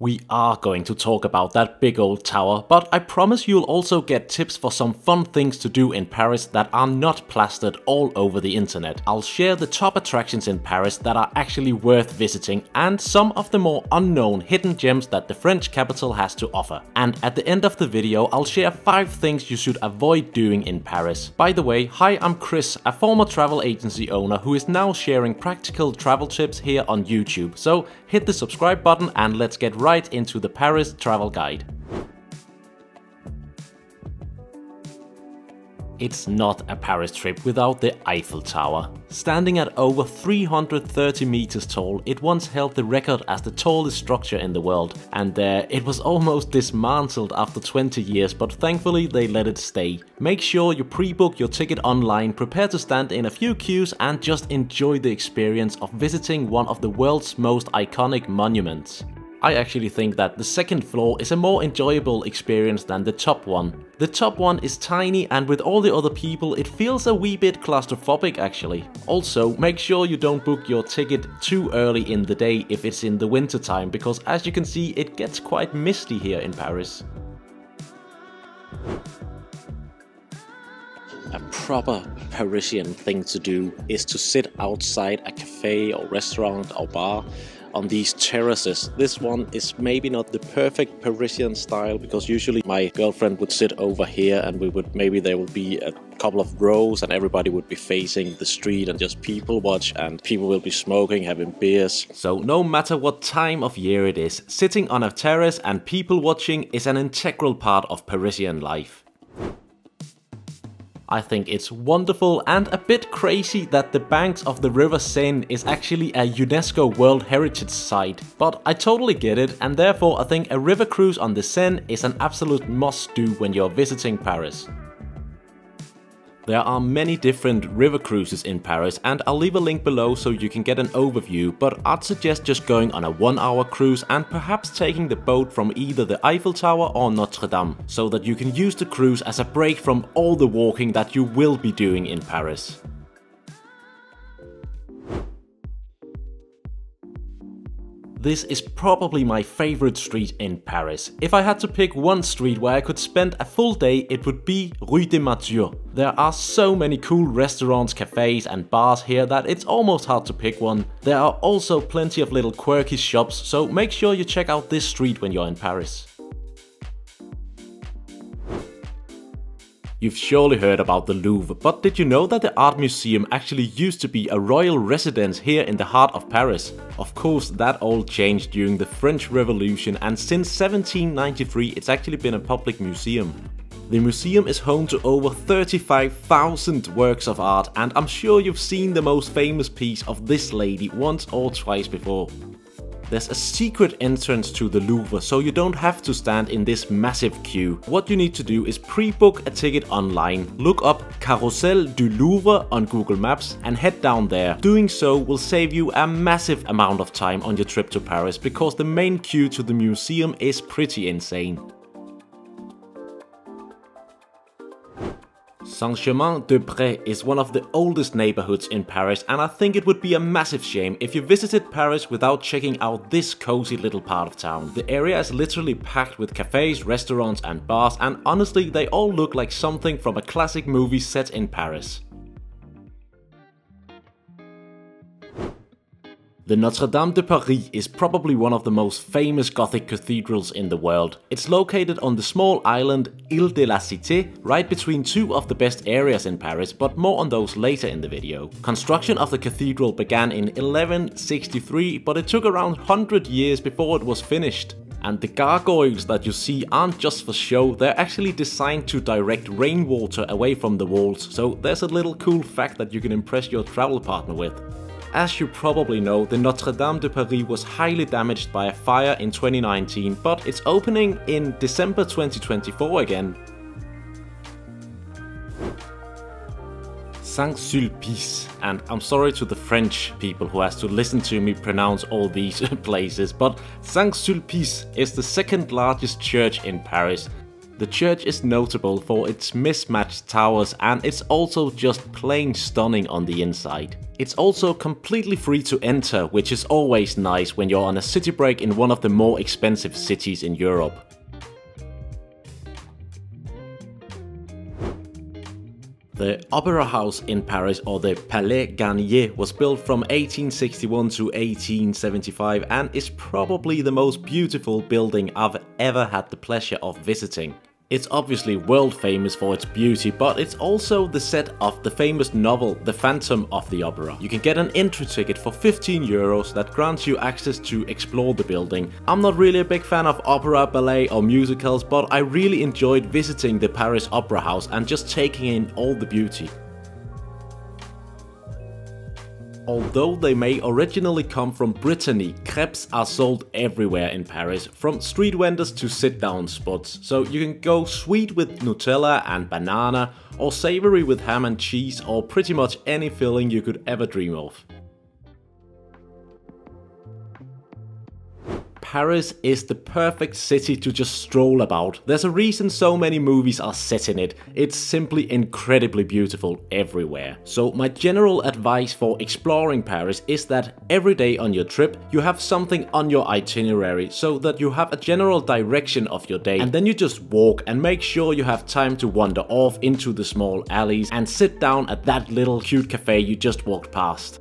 We are going to talk about that big old tower, but I promise you'll also get tips for some fun things to do in Paris that are not plastered all over the internet. I'll share the top attractions in Paris that are actually worth visiting and some of the more unknown hidden gems that the French capital has to offer. And at the end of the video, I'll share 5 things you should avoid doing in Paris. By the way, hi, I'm Chris, a former travel agency owner who is now sharing practical travel tips here on YouTube. So hit the subscribe button and let's get right into the Paris travel guide. It's not a Paris trip without the Eiffel Tower. Standing at over 330 meters tall, it once held the record as the tallest structure in the world, and it was almost dismantled after 20 years, but thankfully they let it stay. Make sure you pre-book your ticket online, prepare to stand in a few queues and just enjoy the experience of visiting one of the world's most iconic monuments. I actually think that the second floor is a more enjoyable experience than the top one. The top one is tiny, and with all the other people it feels a wee bit claustrophobic actually. Also, make sure you don't book your ticket too early in the day if it's in the winter time, because as you can see it gets quite misty here in Paris. A proper Parisian thing to do is to sit outside a cafe or restaurant or bar on these terraces. This one is maybe not the perfect Parisian style, because usually my girlfriend would sit over here and there would be a couple of rows and everybody would be facing the street and just people watch, and people will be smoking, having beers. So no matter what time of year it is, sitting on a terrace and people watching is an integral part of Parisian life. I think it's wonderful and a bit crazy that the banks of the river Seine is actually a UNESCO World Heritage Site, but I totally get it, and therefore I think a river cruise on the Seine is an absolute must-do when you're visiting Paris. There are many different river cruises in Paris, and I'll leave a link below so you can get an overview, but I'd suggest just going on a 1-hour cruise and perhaps taking the boat from either the Eiffel Tower or Notre Dame, so that you can use the cruise as a break from all the walking that you will be doing in Paris. This is probably my favorite street in Paris. If I had to pick one street where I could spend a full day, it would be Rue des Matures. There are so many cool restaurants, cafes and bars here that it's almost hard to pick one. There are also plenty of little quirky shops, so make sure you check out this street when you're in Paris. You've surely heard about the Louvre, but did you know that the art museum actually used to be a royal residence here in the heart of Paris? Of course, that all changed during the French Revolution, and since 1793 it's actually been a public museum. The museum is home to over 35,000 works of art, and I'm sure you've seen the most famous piece of this lady once or twice before. There's a secret entrance to the Louvre, so you don't have to stand in this massive queue. What you need to do is pre-book a ticket online, look up Carrousel du Louvre on Google Maps and head down there. Doing so will save you a massive amount of time on your trip to Paris, because the main queue to the museum is pretty insane. Saint-Germain-des-Prés is one of the oldest neighborhoods in Paris, and I think it would be a massive shame if you visited Paris without checking out this cozy little part of town. The area is literally packed with cafes, restaurants and bars, and honestly they all look like something from a classic movie set in Paris. The Notre Dame de Paris is probably one of the most famous Gothic cathedrals in the world. It's located on the small island Île de la Cité, right between two of the best areas in Paris, but more on those later in the video. Construction of the cathedral began in 1163, but it took around 100 years before it was finished. And the gargoyles that you see aren't just for show, they're actually designed to direct rainwater away from the walls, so there's a little cool fact that you can impress your travel partner with. As you probably know, the Notre Dame de Paris was highly damaged by a fire in 2019, but it's opening in December 2024 again. Saint-Sulpice, and I'm sorry to the French people who has to listen to me pronounce all these places, but Saint-Sulpice is the second largest church in Paris. The church is notable for its mismatched towers, and it's also just plain stunning on the inside. It's also completely free to enter, which is always nice when you're on a city break in one of the more expensive cities in Europe. The Opera House in Paris, or the Palais Garnier, was built from 1861 to 1875 and is probably the most beautiful building I've ever had the pleasure of visiting. It's obviously world famous for its beauty, but it's also the set of the famous novel The Phantom of the Opera. You can get an entry ticket for 15 euros that grants you access to explore the building. I'm not really a big fan of opera, ballet or musicals, but I really enjoyed visiting the Paris Opera House and just taking in all the beauty. Although they may originally come from Brittany, crepes are sold everywhere in Paris, from street vendors to sit-down spots. So you can go sweet with Nutella and banana, or savory with ham and cheese, or pretty much any filling you could ever dream of. Paris is the perfect city to just stroll about. There's a reason so many movies are set in it. It's simply incredibly beautiful everywhere. So my general advice for exploring Paris is that every day on your trip you have something on your itinerary so that you have a general direction of your day, and then you just walk and make sure you have time to wander off into the small alleys and sit down at that little cute cafe you just walked past.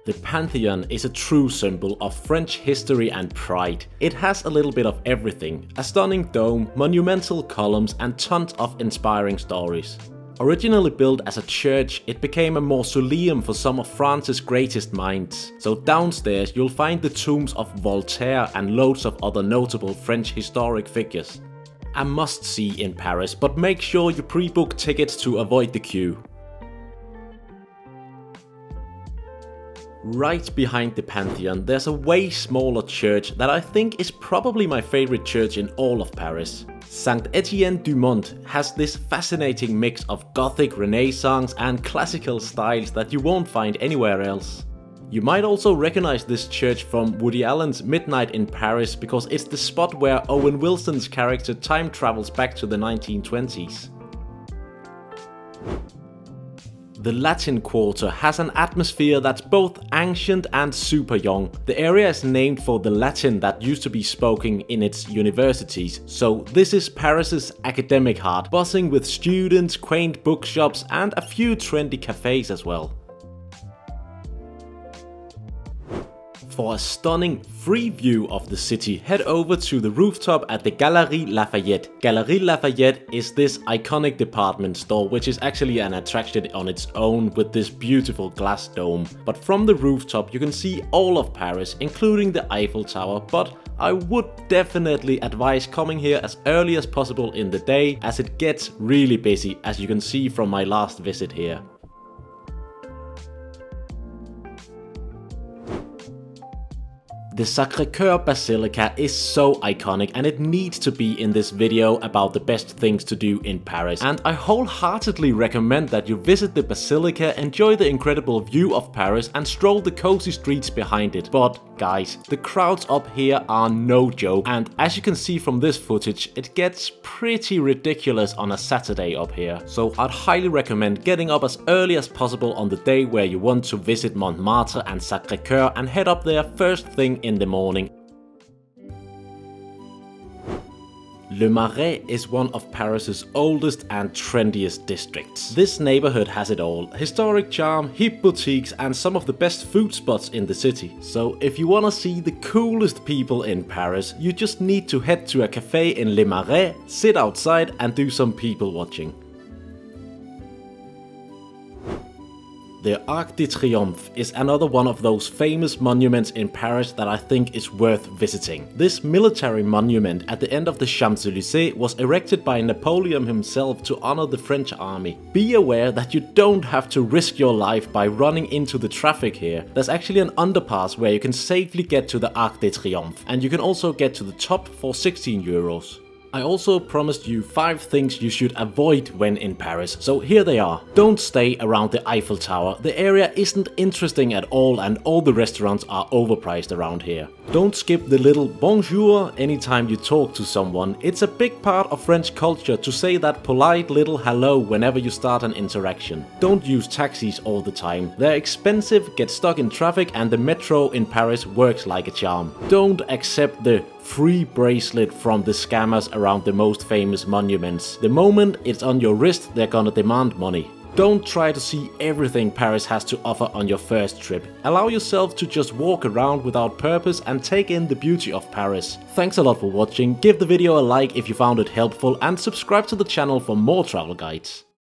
The Pantheon is a true symbol of French history and pride. It has a little bit of everything: a stunning dome, monumental columns and tons of inspiring stories. Originally built as a church, it became a mausoleum for some of France's greatest minds. So downstairs you'll find the tombs of Voltaire and loads of other notable French historic figures. A must-see in Paris, but make sure you pre-book tickets to avoid the queue. Right behind the Pantheon there's a way smaller church that I think is probably my favorite church in all of Paris. Saint-Étienne-du-Mont has this fascinating mix of Gothic, Renaissance and classical styles that you won't find anywhere else. You might also recognize this church from Woody Allen's Midnight in Paris, because it's the spot where Owen Wilson's character time travels back to the 1920s. The Latin Quarter has an atmosphere that's both ancient and super young. The area is named for the Latin that used to be spoken in its universities, so this is Paris's academic heart, buzzing with students, quaint bookshops and a few trendy cafes as well. For a stunning free view of the city, head over to the rooftop at the Galeries Lafayette. Galeries Lafayette is this iconic department store, which is actually an attraction on its own with this beautiful glass dome. But from the rooftop you can see all of Paris, including the Eiffel Tower, but I would definitely advise coming here as early as possible in the day, as it gets really busy, as you can see from my last visit here. The Sacré-Cœur Basilica is so iconic and it needs to be in this video about the best things to do in Paris. And I wholeheartedly recommend that you visit the Basilica, enjoy the incredible view of Paris and stroll the cozy streets behind it. But guys, the crowds up here are no joke, and as you can see from this footage, it gets pretty ridiculous on a Saturday up here. So I'd highly recommend getting up as early as possible on the day where you want to visit Montmartre and Sacré-Cœur and head up there first thing in the morning. Le Marais is one of Paris's oldest and trendiest districts. This neighborhood has it all: historic charm, hip boutiques and some of the best food spots in the city. So if you wanna see the coolest people in Paris, you just need to head to a cafe in Le Marais, sit outside and do some people watching. The Arc de Triomphe is another one of those famous monuments in Paris that I think is worth visiting. This military monument at the end of the Champs-Élysées was erected by Napoleon himself to honor the French army. Be aware that you don't have to risk your life by running into the traffic here. There's actually an underpass where you can safely get to the Arc de Triomphe, and you can also get to the top for 16 euros. I also promised you 5 things you should avoid when in Paris, so here they are. Don't stay around the Eiffel Tower. The area isn't interesting at all and all the restaurants are overpriced around here. Don't skip the little bonjour anytime you talk to someone. It's a big part of French culture to say that polite little hello whenever you start an interaction. Don't use taxis all the time. They're expensive, get stuck in traffic, and the metro in Paris works like a charm. Don't accept the free bracelet from the scammers around the most famous monuments. The moment it's on your wrist, they're gonna demand money. Don't try to see everything Paris has to offer on your first trip. Allow yourself to just walk around without purpose and take in the beauty of Paris. Thanks a lot for watching. Give the video a like if you found it helpful and subscribe to the channel for more travel guides.